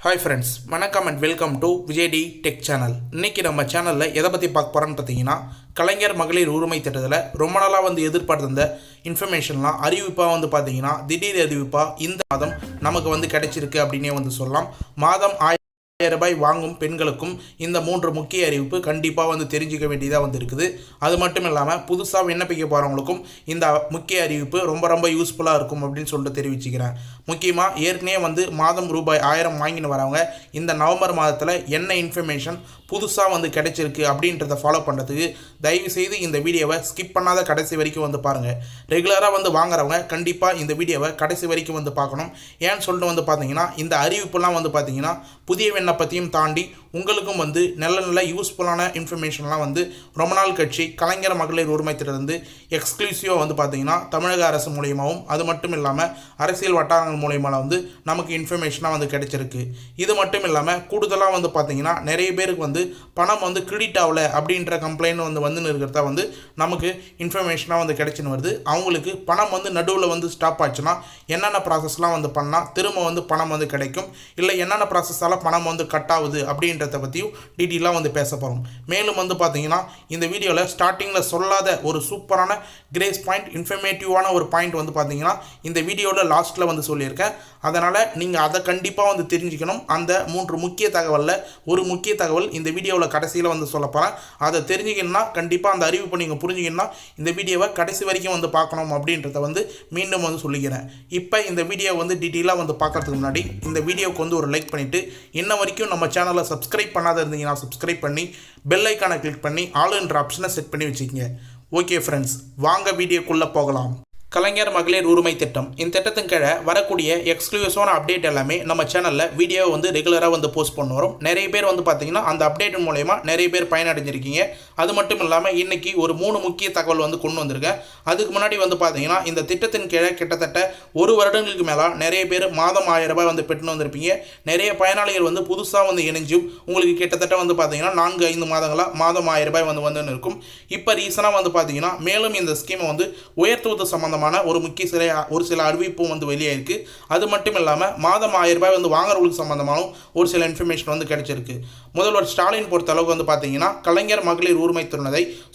Hi friends, வணக்கம் and welcome to விஜய்டி tech channel. இன்றைக்கி நம்ம சேனலில் எதை பற்றி பார்க்க போகிறோன்னு பார்த்தீங்கன்னா, கலைஞர் மகளிர் உரிமை திட்டத்தில் ரொம்ப நாளாக எதிர்பார்த்திருந்த இன்ஃபர்மேஷன்லாம் அறிவிப்பாக பார்த்தீங்கன்னா திடீர் அறிவிப்பாக இந்த மாதம் நமக்கு கிடைச்சிருக்கு அப்படின்னே சொல்லலாம். மாதம் ரூபாய் வாங்கும் பெண்களுக்கும் இந்த 3 முக்கிய அறிவிப்பு கண்டிப்பாக தெரிஞ்சிக்க வேண்டியதாக இருக்குது. அது மட்டும் இல்லாமல் புதுசாக விண்ணப்பிக்க போகிறவங்களுக்கும் இந்த முக்கிய அறிவிப்பு ரொம்ப ரொம்ப யூஸ்ஃபுல்லாக இருக்கும் அப்படின்னு சொல்லிட்டு தெரிவிச்சுக்கிறேன். முக்கியமாக ஏற்கனவே மாதம் ரூபாய் 1000 வாங்கின்னு வரவங்க இந்த நவம்பர் மாதத்தில் என்ன இன்ஃபர்மேஷன் புதுசாக கிடைச்சிருக்கு அப்படின்றத ஃபாலோ பண்ணுறதுக்கு தயவுசெய்து இந்த வீடியோவை ஸ்கிப் பண்ணாத கடைசி வரைக்கும் பாருங்கள். ரெகுலராக வாங்குறவங்க கண்டிப்பாக இந்த வீடியோவை கடைசி வரைக்கும் பார்க்கணும். ஏன்னு சொல்லிட்டு பார்த்தீங்கன்னா, இந்த அறிவிப்புலாம் பார்த்தீங்கன்னா புதிய விண்ணப்பத்தையும் தாண்டி உங்களுக்கும் நல்ல யூஸ்ஃபுல்லான இன்ஃபர்மேஷன்லாம் ரொம்ப நாள் கட்சி கலைஞர் மகளிர் உரிமை திட்டத்திலிருந்து எக்ஸ்க்ளூசிவாக பார்த்தீங்கன்னா தமிழக அரசு மூலியமாகவும் அது மட்டும் இல்லாமல் அரசியல் வட்டாரங்கள் மூலியமாக நமக்கு இன்ஃபர்மேஷனாக கிடைச்சிருக்கு. இது மட்டும் இல்லாமல் கூடுதலாக பார்த்தீங்கன்னா நிறைய பேருக்கு பணம் கிரெடிட் ஆகலை அப்படின்ற கம்ப்ளைண்ட் வந்து இருக்கிறதா நமக்கு இன்ஃபர்மேஷனாக கிடைச்சின்னு வருது. அவங்களுக்கு பணம் நடுவில் ஸ்டாப் ஆச்சுன்னா என்னென்ன ப்ராசஸ்லாம் பண்ணால் திரும்ப பணம் கிடைக்கும், இல்லை என்னென்ன ப்ராசஸால் பணம் கட் ஆகுது அப்படின்றத பற்றியும் டீட்டெயிலாக பேச போகிறோம். மேலும் பார்த்தீங்கன்னா இந்த வீடியோவில் ஸ்டார்டிங்கில் சொல்லாத ஒரு சூப்பரான கிரேஸ் பாயிண்ட், இன்ஃபர்மேட்டிவான ஒரு பாயிண்ட் பார்த்தீங்கன்னா இந்த வீடியோவில் லாஸ்ட்டில் சொல்லியிருக்கேன். அதனால் நீங்கள் அதை கண்டிப்பாக தெரிஞ்சுக்கணும். அந்த 3 முக்கிய தகவலில் ஒரு முக்கிய தகவல் இந்த வீடியோவில் கடைசியில் சொல்ல போகிறேன். அதை தெரிஞ்சுக்கணுன்னா கண்டிப்பாக அந்த அறிவிப்பை நீங்கள் புரிஞ்சுக்கணுன்னா இந்த வீடியோவை கடைசி வரைக்கும் பார்க்கணும் அப்படின்றத மீண்டும் சொல்லிக்கிறேன். இப்போ இந்த வீடியோ டீட்டெயிலாக பார்க்கறதுக்கு முன்னாடி இந்த வீடியோவுக்கு ஒரு லைக் பண்ணிவிட்டு இன்ன வரைக்கும் நம்ம சேனலை சப்ஸ்கிரைப் பண்ணாத இருந்தீங்கன்னா சப்ஸ்கிரைப் பண்ணி பெல் ஐக்கானை கிளிக் பண்ணி ஆல்ன்ற ஆப்ஷனை செட் பண்ணி வச்சுக்கோங்க. ஓகே ஃப்ரெண்ட்ஸ், வாங்க வீடியோக்குள்ளே போகலாம். கலைஞர் மகளிர் உரிமை திட்டம், இந்த திட்டத்தின் கீழே வரக்கூடிய எக்ஸ்க்ளூசிவான அப்டேட் எல்லாமே நம்ம சேனலில் வீடியோ ரெகுலராக போஸ்ட் பண்ண வரும். நிறைய பேர் பார்த்தீங்கன்னா அந்த அப்டேட் மூலயமா நிறைய பேர் பயனடைஞ்சிருக்கீங்க. அது மட்டும் இல்லாமல் இன்றைக்கி ஒரு 3 முக்கிய தகவல் கொண்டு வந்திருக்கேன். அதுக்கு முன்னாடி பார்த்தீங்கன்னா இந்த திட்டத்தின் கீழே கிட்டத்தட்ட 1 வருடங்களுக்கு மேலே நிறைய பேர் மாதம் 1000 ரூபாய் பெற்று வந்திருப்பீங்க. நிறைய பயனாளிகள் புதுசாக இணைஞ்சும் உங்களுக்கு கிட்டத்தட்ட பார்த்தீங்கன்னா 4-5 மாதங்களாக மாதம் 1000 ரூபாய் வந்துன்னு இருக்கும். இப்போ ரீசனாக பார்த்தீங்கன்னா மேலும் இந்த ஸ்கீமை உயர்த்துவது சம்பந்தமாக ஒரு சில அறிவிப்பும் வெளியாயிருக்கு. அது மட்டும் இல்லாமல் மாதம் 1000 ரூபாய் வாங்குறவங்களுக்கு சம்பந்தமான ஒரு சில இன்ஃபர்மேஷன் கிடைச்சிருக்கு. முதல்வர் ஸ்டாலின் பொறுத்த அளவுக்கு பார்த்தீங்கன்னா கலைஞர் மகளிர் உரிமை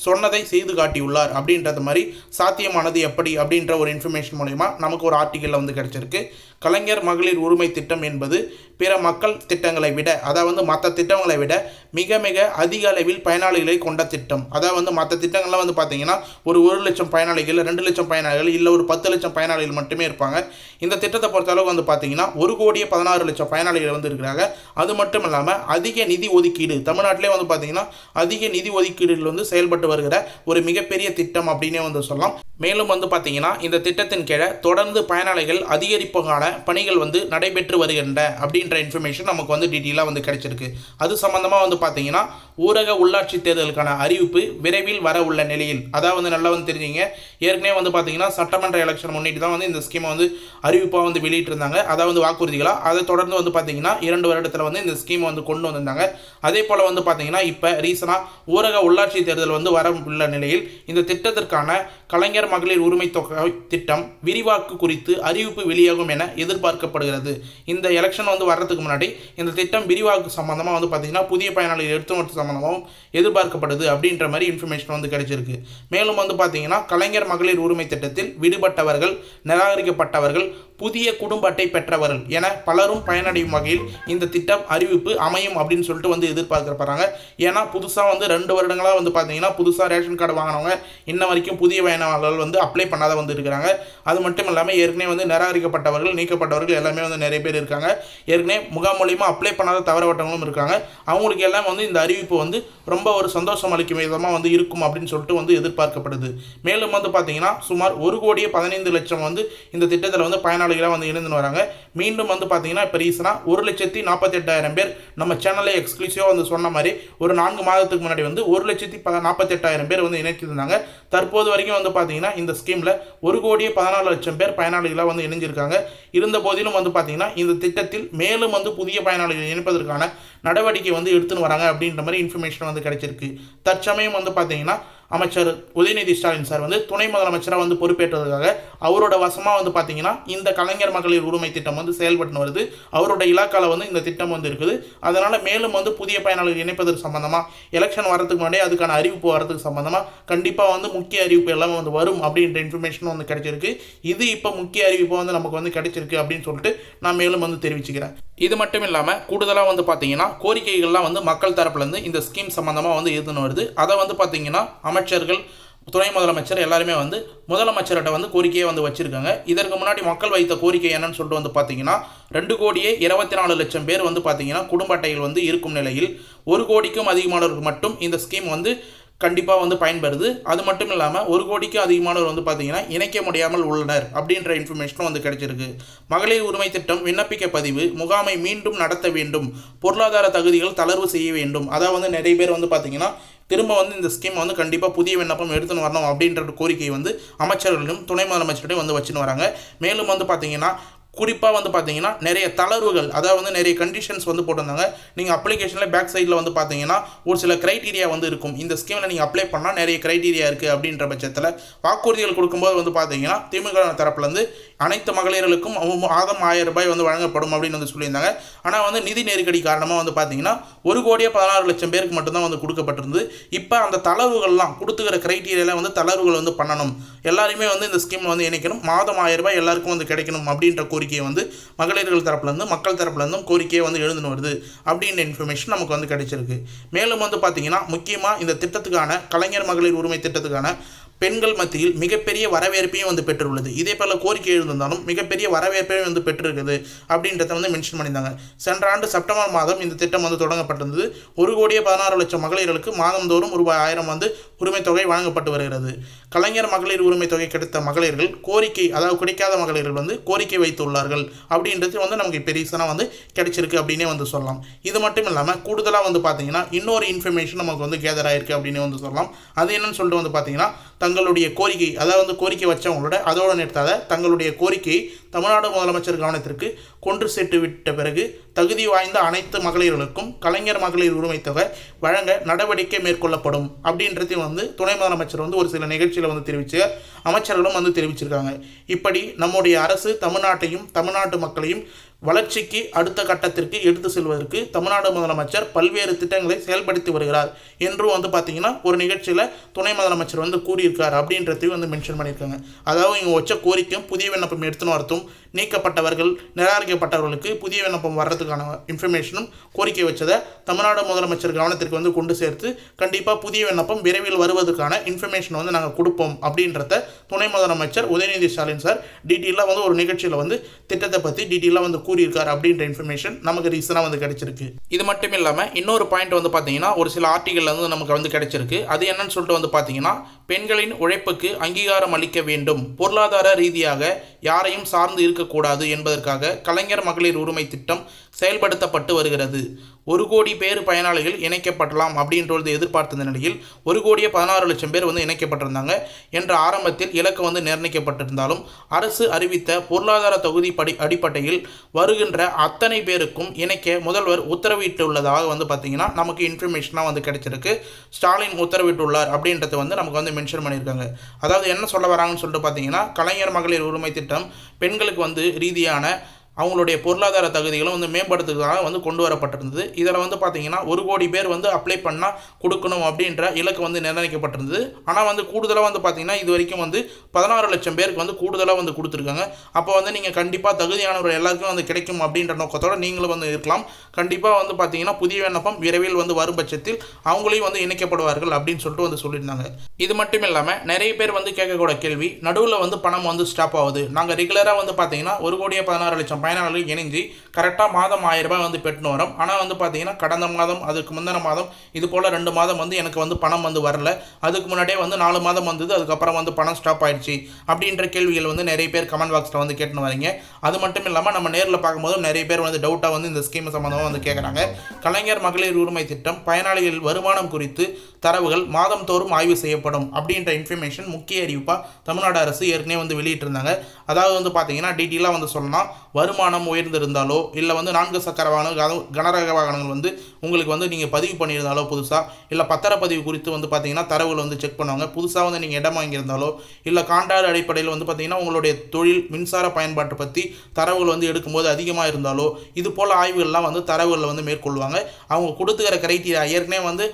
சொன்னதை செய்து காட்டியுள்ளார் அப்படின்றது மாதிரி சாத்தியமானது எப்படி அப்படின்ற ஒரு இன்ஃபர்மேஷன் மூலமா நமக்கு ஒரு ஆர்டிக்கலில் கிடைச்சிருக்கு. கலைஞர் மகளிர் உரிமை திட்டம் என்பது பிற மக்கள் திட்டங்களை விட, அதாவது மற்ற திட்டங்களை விட மிக மிக அதிக அளவில் பயனாளிகளை கொண்ட திட்டம். அதாவது மற்ற திட்டங்கள்லாம் பார்த்தீங்கன்னா ஒரு 1 லட்சம் பயனாளிகள், 2 லட்சம் பயனாளிகள், இல்லை ஒரு 10 லட்சம் பயனாளிகள் மட்டுமே இருப்பாங்க. இந்த திட்டத்தை பொறுத்த அளவுக்கு பார்த்தீங்கன்னா 1,16,00,000 பயனாளிகள் இருக்கிறாங்க. அது மட்டும் இல்லாமல் அதிக நிதி ஒதுக்கீடு, தமிழ்நாட்டிலே பார்த்தீங்கன்னா அதிக நிதி ஒதுக்கீடுகள் செயல்பட்டு வருகிற ஒரு மிகப்பெரிய திட்டம் அப்படின்னே சொல்லலாம். மேலும் பார்த்தீங்கன்னா இந்த திட்டத்தின் கீழே தொடர்ந்து பயனாளிகள் அதிகரிப்புக்கான பணிகள் நடைபெற்று வருகின்ற அப்படின்ற இன்ஃபர்மேஷன் நமக்கு டீட்டெயிலாக கிடைச்சிருக்கு. அது சம்பந்தமாக பார்த்தீங்கன்னா ஊரக உள்ளாட்சி தேர்தலுக்கான அறிவிப்பு விரைவில் வர உள்ள நிலையில், அதாவது நல்லா தெரிஞ்சுங்க, ஏற்கனவே பார்த்தீங்கன்னா சட்டமன்ற எலெக்ஷன் முன்னிட்டு தான் இந்த ஸ்கீமை அறிவிப்பாக வெளியிட்டிருந்தாங்க, அதாவது வாக்குறுதிகளாக. அதை தொடர்ந்து பார்த்தீங்கன்னா 2 வருடத்தில் இந்த ஸ்கீமை கொண்டு வந்திருந்தாங்க. அதே போல் பார்த்தீங்கன்னா இப்போ ரீசனாக ஊரக உள்ளாட்சி தேர்தல் வர உள்ள நிலையில் இந்த திட்டத்திற்கான கலைஞர் மகளிர் உரிமை தொகை திட்டம் விரிவாக்கு குறித்து அறிவிப்பு வெளியாகும் என எதிர்பார்க்கப்படுகிறது. இந்த எலெக்ஷன் வர்றதுக்கு முன்னாடி இந்த திட்டம் விரிவாக்கு சம்பந்தமாக பார்த்தீங்கன்னா புதிய பயனாளிகள் எடுத்து சம்பந்தமாகவும் எதிர்பார்க்கப்படுது அப்படின்ற மாதிரி இன்ஃபர்மேஷன் கிடைச்சிருக்கு. மேலும் பார்த்தீங்கன்னா கலைஞர் மகளிர் உரிமை திட்டத்தில் விடுபட்டவர்கள், நிராகரிக்கப்பட்டவர்கள், புதிய குடும்ப அட்டை பெற்றவர்கள் என பலரும் பயனடையும் வகையில் இந்த திட்டம் அறிவிப்பு அமையும் அப்படின்னு சொல்லிட்டு எதிர்பார்க்கப்படுறாங்க. ஏன்னா புதுசாக 2 வருடங்களாக பார்த்தீங்கன்னா புதுசாக ரேஷன் கார்டு வாங்கினவங்க இன்ன வரைக்கும் புதிய பயனாளர்கள் அப்ளை பண்ணாத இருக்கிறாங்க. அது மட்டும் இல்லாமல் ஏற்கனவே நிராகரிக்கப்பட்டவர்கள், நீக்கப்பட்டவர்கள் எல்லாமே நிறைய பேர் இருக்காங்க. ஏற்கனவே முகாம் மூலியமாக அப்ளை பண்ணாத தவறவட்டவங்களும் இருக்காங்க. அவங்களுக்கு எல்லாம் இந்த அறிவிப்பு ரொம்ப ஒரு சந்தோஷம் அளிக்கும் விதமாக இருக்கும் அப்படின்னு சொல்லிட்டு எதிர்பார்க்கப்படுது. மேலும் பார்த்தீங்கன்னா சுமார் 1,15,00,000 இந்த திட்டத்தில் பயனாளிகளாக இணைந்து வராங்க. மீண்டும் பார்த்தீங்கன்னா இப்போ ரீசனாக 1,48,000 பேர் நம்ம சேனலை எக்ஸ்க்ளூசிவாக சொன்ன மாதிரி ஒரு 4 மாதத்துக்கு முன்னாடி 1,48,000 பேர் இணைச்சிருந்தாங்க. தற்போது வரைக்கும் பார்த்தீங்கன்னா இந்த ஸ்கீமில் 1,14,00,000 பேர் பயனாளிகளாக இணைஞ்சிருக்காங்க. இருந்த போதிலும் பார்த்தீங்கன்னா இந்த திட்டத்தில் மேலும் புதிய பயனாளிகள் இணைப்பதற்கான நடவடிக்கை எடுத்துன்னு வராங்க அப்படின்ற மாதிரி இன்ஃபர்மேஷன் கிடைச்சிருக்கு. தற்சமயம் பார்த்தீங்கன்னா அமைச்சர் உதயநிதி ஸ்டாலின் சார் வந்து துணை முதலமைச்சராக வந்து பொறுப்பேற்றதுக்காக அவரோட வசமாக வந்து பார்த்தீங்கன்னா இந்த கலைஞர் மகளிர் உரிமை திட்டம் வந்து செயல்பட்டு வருது. அவரோட இலாக்காவில் வந்து இந்த திட்டம் வந்து இருக்குது. அதனால் மேலும் வந்து புதிய பயனாளர்கள் இணைப்பதற்கு சம்பந்தமாக எலெக்ஷன் வரதுக்கு முன்னாடியே அதுக்கான அறிவிப்பு வரதுக்கு சம்பந்தமாக கண்டிப்பாக வந்து முக்கிய அறிவிப்பு எல்லாமே வந்து வரும் அப்படின்ற இன்ஃபர்மேஷன் வந்து கிடைச்சிருக்கு. இது இப்போ முக்கிய அறிவிப்பு வந்து நமக்கு வந்து கிடைச்சிருக்கு அப்படின்னு சொல்லிட்டு நான் மேலும் வந்து தெரிவிச்சுக்கிறேன். இது மட்டும் இல்லாமல் கூடுதலாக வந்து பார்த்தீங்கன்னா கோரிக்கைகள்லாம் வந்து மக்கள் தரப்புலேருந்து இந்த ஸ்கீம் சம்மந்தமாக வந்து இருந்துன்னு வருது. அதை வந்து பார்த்தீங்கன்னா அமைச்சர்கள் துணை முதலமைச்சர் எல்லாருமே வந்து முதலமைச்சர்கிட்ட வந்து கோரிக்கையை வந்து வச்சுருக்காங்க. இதற்கு முன்னாடி மக்கள் வைத்த கோரிக்கை என்னன்னு சொல்லிட்டு வந்து பார்த்தீங்கன்னா 2,24,00,000 பேர் வந்து பார்த்தீங்கன்னா குடும்ப அட்டைகள் வந்து இருக்கும் நிலையில் 1 கோடிக்கும் அதிகமானவருக்கு மட்டும் இந்த ஸ்கீம் வந்து கண்டிப்பாக வந்து பயன்படுது. அது மட்டும் இல்லாமல் 1 கோடிக்கும் அதிகமானவர் வந்து பார்த்தீங்கன்னா இணைக்க முடியாமல் உள்ளனர் அப்படின்ற இன்ஃபர்மேஷனும் வந்து கிடைச்சிருக்கு. மகளிர் உரிமை திட்டம் விண்ணப்பிக்க பதிவு முகாமை மீண்டும் நடத்த வேண்டும், பொருளாதார தகுதிகள் தளர்வு செய்ய வேண்டும். அதாவது வந்து நிறைய பேர் வந்து பார்த்தீங்கன்னா திரும்ப வந்து இந்த ஸ்கீம் வந்து கண்டிப்பாக புதிய விண்ணப்பம் எடுத்துன்னு வரணும் அப்படின்ற கோரிக்கை வந்து அமைச்சர்களும் துணை முதலமைச்சர்கிட்டையும் வந்து வச்சுன்னு வராங்க. மேலும் வந்து பார்த்தீங்கன்னா குறிப்பாக வந்து பார்த்தீங்கன்னா நிறைய தளர்வுகள், அதாவது வந்து நிறைய கண்டிஷன்ஸ் வந்து போட்டிருந்தாங்க. நீங்கள் அப்ளிகேஷனில் பேக் சைடில் வந்து பார்த்தீங்கன்னா ஒரு சில க்ரைட்டீரியா வந்து இருக்கும். இந்த ஸ்கீமில் நீங்கள் அப்ளை பண்ணால் நிறைய க்ரைட்டீரியா இருக்குது அப்படின்ற பட்சத்தில் வாக்குறுதிகள் கொடுக்கும்போது வந்து பார்த்தீங்கன்னா திமுக தரப்புலேருந்து அனைத்து மகளிர்களுக்கும் மாதம் 1000 ரூபாய் வந்து வழங்கப்படும் அப்படின்னு வந்து சொல்லியிருந்தாங்க. ஆனால் வந்து நிதி நெருக்கடி காரணமாக வந்து பார்த்தீங்கன்னா 1,16,00,000 பேருக்கு மட்டும்தான் வந்து கொடுக்கப்பட்டிருந்தது. இப்போ அந்த தளர்வுகள்லாம் கொடுத்துக்கிற க்ரைட்டீரியாவில் வந்து தளர்வுகள் வந்து பண்ணணும், எல்லாருமே வந்து இந்த ஸ்கீமில் வந்து இணைக்கணும், மாதம் 1000 ரூபாய் எல்லாருக்கும் வந்து கிடைக்கணும் அப்படின்ற கோரிக்கையை வந்து மகளிர்கள் தரப்புலேருந்து மக்கள் தரப்புலேருந்தும் கோரிக்கையை வந்து எழுதுன்னு வருது அப்படின்ற இன்ஃபர்மேஷன் நமக்கு வந்து கிடைச்சிருக்கு. மேலும் வந்து பார்த்தீங்கன்னா முக்கியமாக இந்த திட்டத்துக்கான கலைஞர் மகளிர் உரிமை திட்டத்துக்கான பெண்கள் மத்தியில் மிகப்பெரிய வரவேற்பையும் வந்து பெற்றுள்ளது. இதே போல கோரிக்கை எழுந்திருந்தாலும் மிகப்பெரிய வரவேற்பையும் வந்து பெற்றிருக்குது அப்படின்றத வந்து மென்ஷன் பண்ணியிருந்தாங்க. சென்ற ஆண்டு செப்டம்பர் மாதம் இந்த திட்டம் வந்து தொடங்கப்பட்டிருந்தது. 1,16,00,000 மகளிர்களுக்கு மாதந்தோறும் ரூபாய் 1000 வந்து உரிமை தொகை வழங்கப்பட்டு வருகிறது. கலைஞர் மகளிர் உரிமை தொகை கிடைத்த மகளிர்கள் கோரிக்கை, அதாவது கிடைக்காத மகளிர்கள் வந்து கோரிக்கை வைத்துள்ளார்கள் அப்படின்றது வந்து நமக்கு இப்போ ரீசனாக வந்து கிடைச்சிருக்கு அப்படின்னே வந்து சொல்லலாம். இது மட்டும் இல்லாமல் கூடுதலாக வந்து பார்த்தீங்கன்னா இன்னொரு இன்ஃபர்மேஷன் நமக்கு வந்து கேதர் ஆயிருக்கு அப்படின்னு வந்து சொல்லலாம். அது என்னன்னு சொல்லிட்டு வந்து பார்த்தீங்கன்னா தங்களுடைய கோரிக்கை, அதாவது வந்து கோரிக்கை வச்சவங்களோட அதோடு நிறுத்தாத தங்களுடைய கோரிக்கையை தமிழ்நாடு முதலமைச்சர் கவனத்திற்கு கொண்டு சேர்த்து விட்ட பிறகு தகுதி வாய்ந்த அனைத்து மகளிர்களுக்கும் கலைஞர் மகளிர் உரிமை தொகை வழங்க நடவடிக்கை மேற்கொள்ளப்படும் அப்படின்றதையும் வந்து துணை முதலமைச்சர் வந்து ஒரு சில நிகழ்ச்சியில் வந்து தெரிவித்து அமைச்சர்களும் வந்து தெரிவிச்சிருக்காங்க. இப்படி நம்முடைய அரசு தமிழ்நாட்டையும் தமிழ்நாட்டு மக்களையும் வளர்ச்சிக்கு அடுத்த கட்டத்திற்கு எடுத்து செல்வதற்கு தமிழ்நாடு முதலமைச்சர் பல்வேறு திட்டங்களை செயல்படுத்தி வருகிறார் என்றும் வந்து பார்த்தீங்கன்னா ஒரு நிகழ்ச்சியில் துணை முதலமைச்சர் வந்து கூறியிருக்கார் அப்படின்றதையும் வந்து மென்ஷன் பண்ணியிருக்காங்க. அதாவது இவங்க வச்ச கோரிக்கையும் புதிய விண்ணப்பம் எடுத்துன்னு வரத்தும் நீக்கப்பட்டவர்கள் நிராகரிக்கப்பட்டவர்களுக்கு புதிய விண்ணப்பம் வர்றதுக்கான இன்ஃபர்மேஷனும் கோரிக்கை வச்சதை தமிழ்நாடு முதலமைச்சர் கவனத்திற்கு வந்து கொண்டு சேர்த்து கண்டிப்பாக புதிய விண்ணப்பம் விரைவில் வருவதற்கான இன்ஃபர்மேஷன் வந்து நாங்கள் கொடுப்போம் அப்படின்றத துணை முதலமைச்சர் உதயநிதி ஸ்டாலின் சார் டீட்டெயிலாக வந்து ஒரு நிகழ்ச்சியில் வந்து திட்டத்தை பற்றி டீட்டெயிலாக வந்து கூறியிருக்கார் அப்படின்ற இன்ஃபர்மேஷன் நமக்கு ரீசனாக வந்து கிடைச்சிருக்கு. இது மட்டும் இல்லாமல் இன்னொரு பாயிண்ட் வந்து பார்த்தீங்கன்னா ஒரு சில ஆர்டிகல் வந்து நமக்கு வந்து கிடைச்சிருக்கு. அது என்னன்னு சொல்லிட்டு வந்து பார்த்தீங்கன்னா பெண்களின் உழைப்புக்கு அங்கீகாரம் அளிக்க வேண்டும், பொருளாதார ரீதியாக யாரையும் சார்ந்து இருக்கக்கூடாது என்பதற்காக கலைஞர் மகளிர் உரிமை திட்டம் செயல்படுத்தப்பட்டு வருகிறது. 1 கோடி பேர் பயனாளிகள் இணைக்கப்படலாம் அப்படின்றது எதிர்பார்த்த நிலையில் 1,16,00,000 பேர் வந்து இணைக்கப்பட்டிருந்தாங்க என்ற ஆரம்பத்தில் இலக்கு வந்து நிர்ணயிக்கப்பட்டிருந்தாலும் அரசு அறிவித்த பொருளாதார தொகுதி அடிப்படையில் வருகின்ற அத்தனை பேருக்கும் இணைக்க முதல்வர் உத்தரவிட்டுள்ளதாக வந்து பார்த்தீங்கன்னா நமக்கு இன்ஃபர்மேஷனாக வந்து கிடைச்சிருக்கு. ஸ்டாலின் உத்தரவிட்டுள்ளார் அப்படின்றத வந்து நமக்கு வந்து மென்ஷன் பண்ணியிருக்காங்க. அதாவது என்ன சொல்ல வராங்கன்னு சொல்லிட்டு பார்த்தீங்கன்னா கலைஞர் மகளிர் உரிமை திட்டம் பெண்களுக்கு வந்து ரீதியான அவங்களுடைய பொருளாதார தகுதிகளும் வந்து மேம்படுத்துறதுக்காக வந்து கொண்டு வரப்பட்டிருந்தது. இதில் வந்து பார்த்தீங்கன்னா 1 கோடி பேர் வந்து அப்ளை பண்ணால் கொடுக்கணும் அப்படின்ற இலக்கு வந்து நிர்ணயிக்கப்பட்டிருந்தது. ஆனால் வந்து கூடுதலாக வந்து பார்த்தீங்கன்னா இது வரைக்கும் வந்து 16,00,000 பேருக்கு வந்து கூடுதலாக வந்து கொடுத்துருக்காங்க. அப்போ வந்து நீங்கள் கண்டிப்பாக தகுதியானவர்கள் எல்லாருக்கும் வந்து கிடைக்கும் அப்படின்ற நோக்கத்தோடு நீங்களும் வந்து இருக்கலாம். கண்டிப்பாக வந்து பார்த்தீங்கன்னா புதிய விண்ணப்பம் விரைவில் வந்து வரும் பட்சத்தில் அவங்களையும் வந்து இணைக்கப்படுவார்கள் அப்படின்னு சொல்லிட்டு வந்து சொல்லியிருந்தாங்க. இது மட்டும் இல்லாமல் நிறைய பேர் வந்து கேட்கக்கூட கேள்வி, நடுவில் வந்து பணம் வந்து ஸ்டாப் ஆகுது. நாங்கள் ரெகுலராக வந்து பார்த்தீங்கன்னா 1,16,00,000 பயனாளர்கள் இணைஞ்சு கரெக்டாக மாதம் 1000 ரூபாய் வந்து பெற்றுன்னு வரோம். ஆனால் வந்து பார்த்தீங்கன்னா கடந்த மாதம் அதுக்கு முந்தின மாதம் இது போல் 2 மாதம் வந்து எனக்கு வந்து பணம் வந்து வரல, அதுக்கு முன்னாடியே வந்து 4 மாதம் வந்தது, அதுக்கப்புறம் வந்து பணம் ஸ்டாப் ஆயிடுச்சு அப்படின்ற கேள்விகள் வந்து நிறைய பேர் கமெண்ட் பாக்ஸில் வந்து கேட்டுன்னு வரீங்க. அது மட்டும் இல்லாமல் நம்ம நேரில் பார்க்கும்போது நிறைய பேர் வந்து டவுட்டாக வந்து இந்த ஸ்கீம் சம்மந்தமாக வந்து கேட்குறாங்க. கலைஞர் மகளிர் உரிமை திட்டம் பயனாளிகள் வருமானம் குறித்து தரவுகள் மாதம் தோறும் ஆய்வு செய்யப்படும் அப்படின்ற இன்ஃபர்மேஷன் முக்கிய அறிவிப்பாக தமிழ்நாடு அரசு ஏற்கனவே வந்து வெளியிட்டிருந்தாங்க. அதாவது வந்து பார்த்தீங்கன்னா டீட்டெயிலாக வந்து சொல்லலாம், வருமானம் உயர்ந்திருந்தாலோ இல்லை வந்து 4 சக்கர வாகனம் கனரக வாகனங்கள் வந்து உங்களுக்கு வந்து நீங்கள் பதிவு பண்ணியிருந்தாலோ புதுசாக, இல்லை பத்திரப்பதிவு குறித்து வந்து பார்த்தீங்கன்னா தரவுகள் வந்து செக் பண்ணுவாங்க. புதுசாக வந்து நீங்கள் இடம் வாங்கியிருந்தாலோ இல்லை கான்ட்ராக்ட் அடிப்படையில் வந்து பார்த்தீங்கன்னா உங்களுடைய தொழில் மின்சார பயன்பாட்டை பற்றி தரவுகள் வந்து எடுக்கும்போது அதிகமாக இருந்தாலோ இது போல் ஆய்வுகள்லாம் வந்து தரவுகளில் வந்து மேற்கொள்வாங்க. அவங்க கொடுத்துக்கிற கிரைட்டீரியா ஏற்கனவே வந்து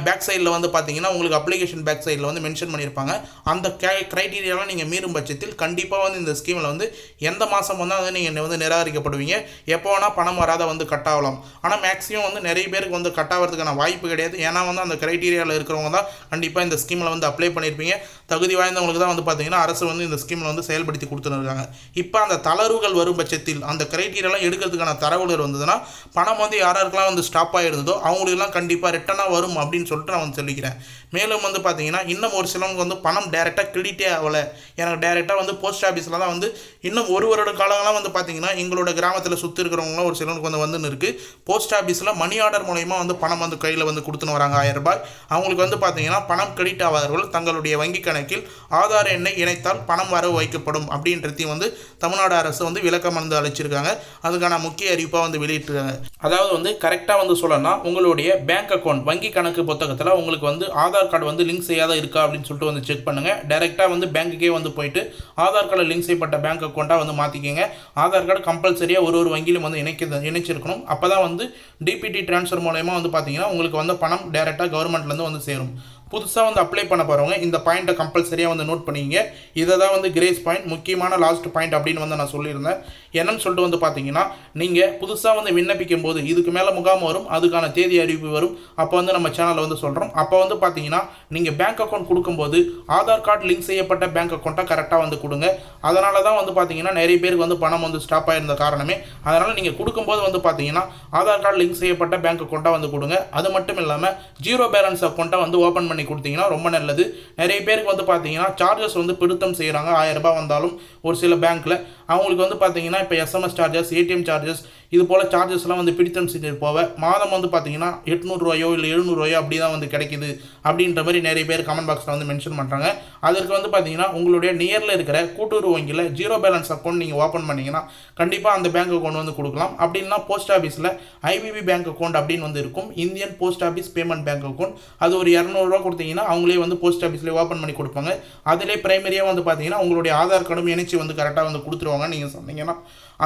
பேக் சைடில் வந்து பார்த்தீங்கன்னா உங்களுக்கு அப்ளிகேஷன் பேக் சைடில் வந்து மென்ஷன் பண்ணியிருப்பாங்க. அந்த க்ரைட்டீரியாலாம் நீங்கள் மீறும் பட்சத்தில் கண்டிப்பாக வந்து இந்த ஸ்கீமில் வந்து எந்த மாதம் வந்தால் வந்து நீங்கள் வந்து நிராகரிக்கப்படுவீங்க. எப்போ வேணால் பணம் வராத வந்து கட் ஆகலாம். ஆனால் மேக்ஸிமம் வந்து நிறைய பேருக்கு வந்து கட் ஆகிறதுக்கான வாய்ப்பு கிடையாது. ஏன்னா வந்து அந்த க்ரைட்டீரியாவில் இருக்கிறவங்க தான் கண்டிப்பாக இந்த ஸ்கீமில் வந்து அப்ளை பண்ணியிருப்பீங்க. தகுதி வாய்ந்தவங்களுக்கு தான் வந்து பார்த்தீங்கன்னா அரசு வந்து இந்த ஸ்கீமில் வந்து செயல்படுத்தி கொடுத்துருக்காங்க. இப்போ அந்த தளர்வுகள் வரும் பட்சத்தில் அந்த க்ரைட்டீரியாலாம் எடுக்கிறதுக்கான தரவுகள் வந்ததுன்னா பணம் வந்து யாருக்கெல்லாம் வந்து ஸ்டாப் ஆகிருந்ததோ அவங்களுக்குலாம் கண்டிப்பாக ரிட்டனாக வரும் அப்படின்னு சொல்லிட்டு நான் வந்து சொல்லிக்கிறேன். மேலும் வந்து பார்த்தீங்கன்னா இன்னும் ஒரு சிலவங்க வந்து பணம் டேரெக்டாக கிரெடிட்டே ஆகலை, எனக்கு டேரெக்டாக வந்து போஸ்ட் ஆஃபீஸில் தான் வந்து இன்னும் ஒரு வருட காலங்களாம் வந்து பார்த்தீங்கன்னா எங்களோட கிராமத்தில் சுற்றி இருக்கிறவங்களாம் ஒரு சிலருக்கு வந்துன்னு இருக்குது. போஸ்ட் ஆஃபீஸில் மணி ஆர்டர் மூலயமா வந்து பணம் வந்து கையில் வந்து கொடுத்துன்னு வராங்க 1000 ரூபாய். அவங்களுக்கு வந்து பார்த்தீங்கன்னா பணம் கிரெடிட் ஆகாதவர்கள் தங்களுடைய வங்கி கணக்கில் ஆதார் எண்ணை இணைத்தால் பணம் வரவு வைக்கப்படும் அப்படின்றதையும் வந்து தமிழ்நாடு அரசு வந்து விளக்கம் வந்து அளிச்சிருக்காங்க. அதுக்கான முக்கிய அறிவிப்பாக வந்து வெளியிட்டிருக்காங்க. அதாவது வந்து கரெக்டாக வந்து சொல்லணும்னா உங்களுடைய பேங்க் அக்கௌண்ட் வங்கி கணக்கு புத்தகத்தில் உங்களுக்கு வந்து ஆதார் கார்டு வந்து லிங்க் செய்யாத இருக்கா அப்படின்னு சொல்லிட்டு வந்து செக் பண்ணுங்கள். டைரெக்டாக வந்து பேங்க்குக்கே வந்து போயிட்டு ஆதார் கார்டு லிங்க் செய்யப்பட்ட பேங்க் அக்கௌண்ட்டாக வந்து மாற்றிக்கிங்க. ஆதார் கார்டு கம்பல்சரியாக ஒரு வங்கியிலும் வந்து இணைச்சிருக்கணும். அப்போ தான் வந்து டிபிடி ட்ரான்ஸ்ஃபர் மூலயமா வந்து பார்த்தீங்கன்னா உங்களுக்கு வந்து பணம் டைரெக்டாக கவர்மெண்ட்லேருந்து வந்து சேரும். புதுசாக வந்து அப்ளை பண்ண போகிறவங்க இந்த பாயிண்ட்டை கம்பல்சரியாக வந்து நோட் பண்ணிங்க. இதை தான் வந்து கிரேஸ் பாயிண்ட், முக்கியமான லாஸ்ட் பாயிண்ட் அப்படின்னு வந்து நான் சொல்லியிருந்தேன். என்னன்னு சொல்லிட்டு வந்து பார்த்தீங்கன்னா நீங்கள் புதுசாக வந்து விண்ணப்பிக்கும் போது இதுக்கு மேலே முகாம் வரும், அதுக்கான தேதி அறிவிப்பு வரும். அப்போ வந்து நம்ம சேனலில் வந்து சொல்கிறோம். அப்போ வந்து பார்த்தீங்கன்னா நீங்கள் பேங்க் அக்கௌண்ட் கொடுக்கும்போது ஆதார் கார்டு லிங்க் செய்யப்பட்ட பேங்க் அக்கௌண்ட்டாக கரெக்டாக வந்து கொடுங்க. அதனால தான் வந்து பார்த்தீங்கன்னா நிறைய பேருக்கு வந்து பணம் வந்து ஸ்டாப் ஆகிருந்த காரணமே. அதனால் நீங்கள் கொடுக்கும்போது வந்து பார்த்தீங்கன்னா ஆதார் கார்டு லிங்க் செய்யப்பட்ட பேங்க் அக்கௌண்ட்டாக வந்து கொடுங்க. அது மட்டும் இல்லாமல் ஜீரோ பேலன்ஸ் அக்கௌண்ட்டை வந்து ஓப்பன் பண்ணி கொடுத்தீங்கன்னா ரொம்ப நல்லது. நிறைய பேருக்கு வந்து பார்த்தீங்கன்னா சார்ஜஸ் வந்து பிடித்தம் செய்கிறாங்க. 1000 ரூபாய் வந்தாலும் ஒரு சில பேங்க்கில் அவங்களுக்கு வந்து பார்த்தீங்கன்னா இப்போ SMS சார்ஜஸ், ATM சார்ஜஸ் இது போல் சார்ஜஸ்லாம் வந்து பிடித்தம் செஞ்சுட்டு போக மாதம் வந்து பார்த்தீங்கன்னா 800 ரூபாயோ இல்லை 700 ரூபாயோ அப்படி தான் வந்து கிடைக்குது அப்படின்ற மாதிரி நிறைய பேர் கமெண்ட் பாக்ஸில் வந்து மென்ஷன் பண்ணுறாங்க. அதற்கு வந்து பார்த்தீங்கன்னா உங்களுடைய நியரில் இருக்கிற கூட்டுறவு வங்கியில் ஜீரோ பேலன்ஸ் அக்கௌண்ட் நீங்கள் ஓப்பன் பண்ணிங்கன்னா கண்டிப்பாக அந்த பேங்க் அக்கௌண்ட் வந்து கொடுக்கலாம். அப்படின்னா போஸ்ட் ஆஃபீஸில் IBB பேங்க் அக்கௌண்ட் அப்படின்னு வந்து இருக்கும், Indian post office payment bank account. அது ஒரு 200 ரூபா கொடுத்தீங்கன்னா அவங்களே வந்து போஸ்ட் ஆஃபீஸ்லேயே ஓப்பன் பண்ணி கொடுப்பாங்க. அதிலே பிரைமரியாக வந்து பார்த்தீங்கன்னா உங்களுடைய ஆதார் கார்டும் இணைச்சி வந்து கரெக்டாக வந்து கொடுத்துருவாங்க நீங்கள் சொன்னீங்கன்னா.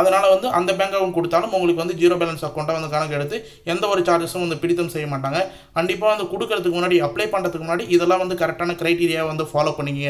அதனால் வந்து அந்த பேங்க் அக்கௌண்ட் கொடுத்தாலும் உங்களுக்கு வந்து ஜீரோ பேலன்ஸ் அக்கௌண்ட்டை வந்து கணக்கு எடுத்து எந்த ஒரு சார்ஜஸும் வந்து பிடித்தம் செய்ய மாட்டாங்க. கண்டிப்பாக வந்து கொடுக்கறதுக்கு முன்னாடி அப்ளை பண்ணுறதுக்கு முன்னாடி இதெல்லாம் வந்து கரெக்டான க்ரைட்டீரியா வந்து ஃபாலோ பண்ணிங்க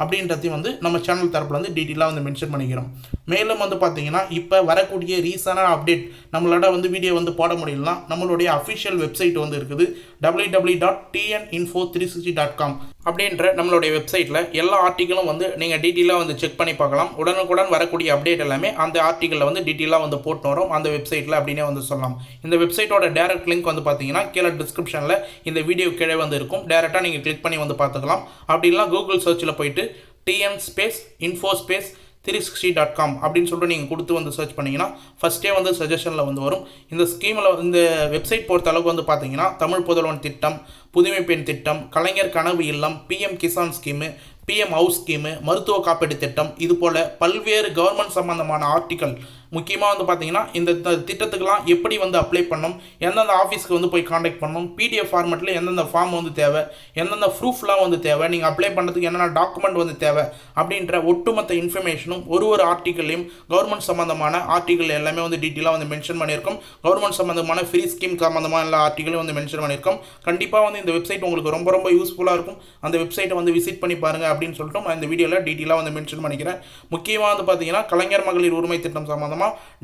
அப்படின்றதையும் வந்து நம்ம சேனல் தரப்பில் வந்து டீட்டெயிலாக வந்து மென்ஷன் பண்ணிக்கிறோம். மேலும் வந்து பார்த்தீங்கன்னா இப்போ வரக்கூடிய ரீசனான அப்டேட் நம்மளோட வந்து வீடியோ வந்து போட முடியலனா நம்மளுடைய அஃபிஷியல் வெப்சைட் வந்து இருக்குது www.tninfo360.com அப்படின்ற நம்மளுடைய வெப்சைட்டில் எல்லா ஆர்டிகளும் வந்து நீங்கள் டீட்டெயிலாக வந்து செக் பண்ணி பார்க்கலாம். உடனுக்குடன் வரக்கூடிய அப்டேட் எல்லாமே அந்த ஆர்டிகளில் வந்து டீட்டெயிலாக வந்து போட்டு வரும் அந்த வெப்சைட்டில் அப்படின்னே வந்து சொல்லலாம். இந்த வெப்சைட்டோட டேரக்ட் லிங்க் வந்து பார்த்தீங்கன்னா கீழே டிஸ்கிரிப்ஷனில் இந்த வீடியோ கீழே வந்து இருக்கும். டேரெக்டாக நீங்கள் கிளிக் பண்ணி வந்து பார்த்துக்கலாம். அப்படின்னா கூகுள் சர்ச்சில் போயிட்டு tn-info-360.com அப்படின்னு சொல்லிட்டு நீங்கள் கொடுத்து வந்து சர்ச் பண்ணிங்கன்னா ஃபஸ்ட்டே வந்து சஜஷனில் வந்து வரும். இந்த ஸ்கீமில் இந்த வெப்சைட் பொறுத்த அளவுக்கு வந்து பார்த்தீங்கன்னா தமிழ் புதல்வன் திட்டம், புதுமை பெண் திட்டம், கலைஞர் கனவு இல்லம், PM Kisan scheme, PM house scheme, மருத்துவ காப்பீடு திட்டம், இது போல் பல்வேறு கவர்மெண்ட் சம்பந்தமான ஆர்டிக்கல் முக்கியமாக வந்து பார்த்தீங்கன்னா இந்த திட்டத்துக்கெல்லாம் எப்படி வந்து அப்ளை பண்ணணும், எந்தெந்த ஆஃபீஸ்க்கு வந்து போய் காண்டாக்ட் பண்ணணும், PDF ஃபார்மெட்டில் எந்தெந்த ஃபார்ம் வந்து தேவை, எந்தெந்த ப்ரூஃப்லாம் வந்து தேவை, நீங்கள் அப்ளை பண்ணுறதுக்கு என்னென்ன டாக்குமெண்ட் வந்து தேவை அப்படின்ற ஒட்டுமொத்த இன்ஃபர்மேஷனும் ஒரு ஆர்டிக்கல்லையும் கவர்மெண்ட் சம்மந்தமான ஆர்டிக்கல் எல்லாமே வந்து டீட்டெயிலாக வந்து மென்ஷன் பண்ணியிருக்கோம். கவர்மெண்ட் சம்மந்தமான ஃப்ரீ ஸ்கீம் சம்மந்தமான எல்லா ஆர்டிக்கலையும் வந்து மென்ஷன் பண்ணியிருக்கோம். கண்டிப்பாக வந்து இந்த வெப்சைட் உங்களுக்கு ரொம்ப ரொம்ப யூஸ்ஃபுல்லாக இருக்கும். அந்த வெப்சைட்டை வந்து விசிட் பண்ணி பாருங்கள் அப்படின்னு சொல்லிட்டு நான் இந்த வீடியோவில் டீட்டெயிலாக வந்து மென்ஷன் பண்ணிக்கிறேன். முக்கியமாக வந்து பார்த்தீங்கன்னா கலைஞர் மகளிர் உரிமை திட்டம் சம்மந்தமாக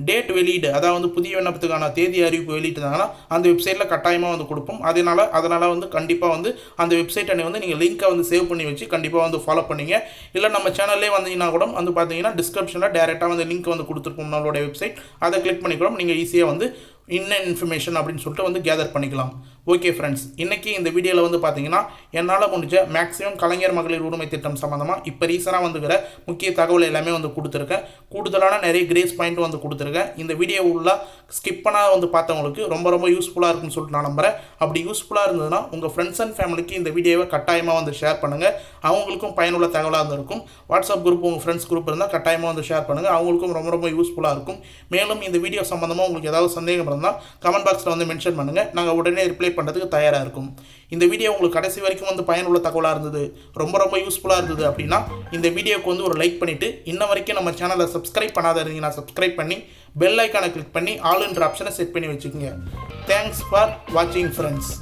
டேட் வெளியீடு, அதாவது புதிய விண்ணப்பத்துக்கான தேதி அறிவிப்பு வெளியிட்டாங்கன்னா அந்த வெப்சைட்டில் கட்டாயமாக வந்து கொடுப்போம். அதனால் வந்து கண்டிப்பாக வந்து அந்த வெப்சைட்டை வந்து நீங்கள் லிங்க்கை வந்து சேவ் பண்ணி வச்சு கண்டிப்பாக வந்து ஃபாலோ பண்ணிங்க. இல்லை நம்ம சேனல்லே வந்தீங்கன்னா கூட வந்து பார்த்தீங்கன்னா டிஸ்கிரிப்ஷனில் டேரெக்டாக வந்து லிங்க் வந்து கொடுத்துருக்கோம் நம்மளோட வெப்சைட். அதை கிளிக் பண்ணிக்கிறோம். நீங்கள் ஈஸியாக வந்து இன்ஃபர்மேஷன் அப்படின்னு சொல்லிட்டு வந்து கேதர் பண்ணிக்கலாம். ஓகே ஃப்ரெண்ட்ஸ், இன்றைக்கி இந்த வீடியோவில் வந்து பார்த்தீங்கன்னா என்னால் முடிஞ்ச மேக்ஸிமம் கலைஞர் மகளிர் உரிமை திட்டம் சம்மந்தமாக இப்போ ரீசனாக வந்துக்கிற முக்கிய தகவல் எல்லாமே வந்து கொடுத்துருக்கேன். கூடுதலான நிறைய கிரேஸ் பாயிண்ட் வந்து கொடுத்துருக்கேன். இந்த வீடியோ உள்ள ஸ்கிப் பண்ணால் வந்து பார்த்தவங்களுக்கு ரொம்ப ரொம்ப யூஸ்ஃபுல்லாக இருக்குன்னு சொல்லிட்டு நான் நம்புகிறேன். அப்படி யூஸ்ஃபுல்லாக இருந்ததுன்னா உங்கள் ஃப்ரெண்ட்ஸ் அண்ட் ஃபேமிலிக்கு இந்த வீடியோவை கட்டாயமாக வந்து ஷேர் பண்ணுங்கள். அவங்களுக்கும் பயனுள்ள தகவலாக இருந்திருக்கும். வாட்ஸ்அப் குரூப் உங்கள் ஃப்ரெண்ட்ஸ் குரூப் இருந்தால் கட்டாயமாக வந்து ஷேர் பண்ணுங்கள். அவங்களுக்கும் ரொம்ப ரொம்ப யூஸ்ஃபுல்லாக இருக்கும். மேலும் இந்த வீடியோ சம்மந்தமாக உங்களுக்கு ஏதாவது சந்தேகம் இருந்தால் கமெண்ட் பாக்ஸில் வந்து மென்ஷன் பண்ணுங்கள். நாங்கள் உடனே ரிப்ளை பண்ணுறதுக்கு தயாராக இருக்கும். இந்த வீடியோ உங்களுக்கு கடைசி வரைக்கும் வந்து பயனுள்ள தகவலாக இருந்தது, ரொம்ப ரொம்ப யூஸ்ஃபுல்லாக இருந்தது அப்படின்னா இந்த வீடியோக்கு வந்து ஒரு லைக் பண்ணிவிட்டு இன்ன வரைக்கும் நம்ம சேனலை சப்ஸ்கிரைப் பண்ணாத இருந்தீங்கன்னா சப்ஸ்கிரைப் பண்ணி பெல் ஐக்கானை கிளிக் பண்ணி ஆல் என்ற ஆப்ஷனை செட் பண்ணி வச்சுக்கோங்க. தேங்க்ஸ் ஃபார் வாட்சிங் ஃப்ரெண்ட்ஸ்.